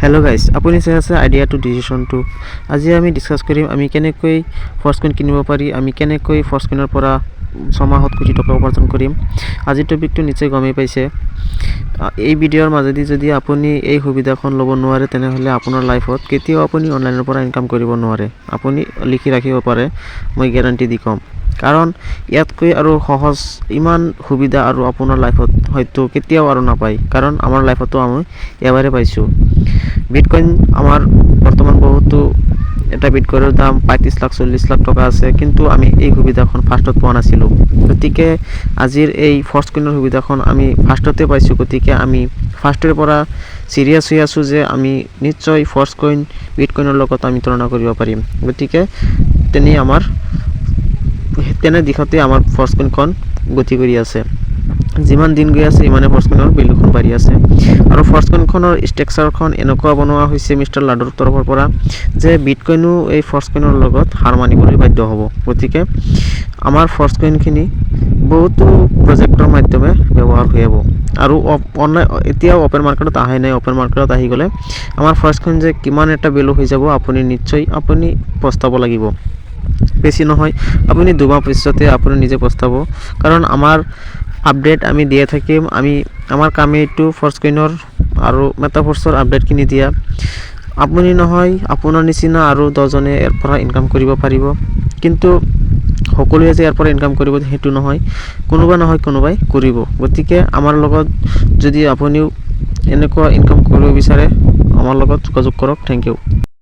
Hello' guys, আপুনি চাই আছে আইডিয়া টু ডিচিশ্যন টু। আজি আমি ডিছকাছ কৰিম আমি কেনেকৈ ফৰ্চকইন কিনিব পাৰি, আমি কেনেকৈ ফৰ্চকইনৰ পৰা ছমাহত কোটি টকা উপাৰ্জন কৰিম। আজিৰ টপিকটো নিশ্চয় গমেই পাইছে। এই ভিডিঅ'ৰ মাজেদি যদি আপুনি এই সুবিধাখন ল'ব নোৱাৰে তেনেহ'লে আপোনাৰ লাইফত কেতিয়াও আপুনি অনলাইনৰ পৰা ইনকাম কৰিব নোৱাৰে। আপুনি লিখি ৰাখিব পাৰে, মই গেৰাণ্টি দি ক'ম। কাৰণ ইয়াতকৈ আৰু সহজ ইমান সুবিধা আৰু আপোনাৰ লাইফত হয়তো কেতিয়াও আৰু নাপায়। কাৰণ আমাৰ লাইফতো আমি এবাৰে পাইছোঁ। বিটকইন আমাৰ বৰ্তমান বহুতো এটা বিটকইনৰ দাম 35 লাখ 40 লাখ টকা আছে, কিন্তু আমি এই সুবিধাখন ফাৰ্ষ্টত পোৱা নাছিলোঁ। গতিকে আজিৰ এই ফৰ্চকইনৰ সুবিধাখন আমি ফাৰ্ষ্টতে পাইছোঁ। গতিকে আমি ফাৰ্ষ্টৰ পৰা চিৰিয়াছ হৈ আছোঁ যে আমি নিশ্চয় ফৰ্চকইন বিটকইনৰ লগত আমি তুলনা কৰিব পাৰিম। গতিকে তেনে দিশতে আমাৰ ফৰ্চকইনখন গতি কৰি আছে। যিমান দিন গৈ আছে ইমানে ফৰ্চকইনৰ ভেলুখন বাঢ়ি আছে। আৰু ফৰ্চকইনখনৰ ষ্ট্ৰাকচাৰখন এনেকুৱা বনোৱা হৈছে মিষ্টাৰ লাডুৰ তৰফৰ পৰা যে বিটকইনো এই ফৰ্চকইনৰ লগত হাৰ মানিবলৈ বাধ্য হ'ব। গতিকে আমাৰ ফৰ্চকইনখিনি বহুতো প্ৰজেক্টৰ মাধ্যমে ব্যৱহাৰ হৈ যাব। আৰু অনলাইন এতিয়াও অ'পেন মাৰ্কেটত অহাই নাই। অ'পেন মাৰ্কেটত আহি গ'লে আমাৰ ফৰ্চকইন যে কিমান এটা ভেলু হৈ যাব আপুনি পস্তাব লাগিব। বেছি নহয়, আপুনি 2 মাহ পিছতে আপুনি নিজে পস্তাব। কাৰণ আমাৰ আপডেট আমি দিয়ে থাকিম। আমাৰ কামে এইটো ফৰ্চকইনৰ আৰু মেটাভাৰ্ছৰ আপডেটখিনি দিয়া। আপুনি নহয়, আপোনাৰ নিচিনা আৰু 10জনে ইয়াৰ পৰা ইনকাম কৰিব পাৰিব। কিন্তু সকলোৱে যে ইয়াৰ পৰা ইনকাম কৰিব সেইটো নহয়, কোনোবাই কৰিব। গতিকে আমাৰ লগত যদি আপুনিও এনেকুৱা ইনকাম কৰিব বিচাৰে আমাৰ লগত যোগাযোগ কৰক। Thank U.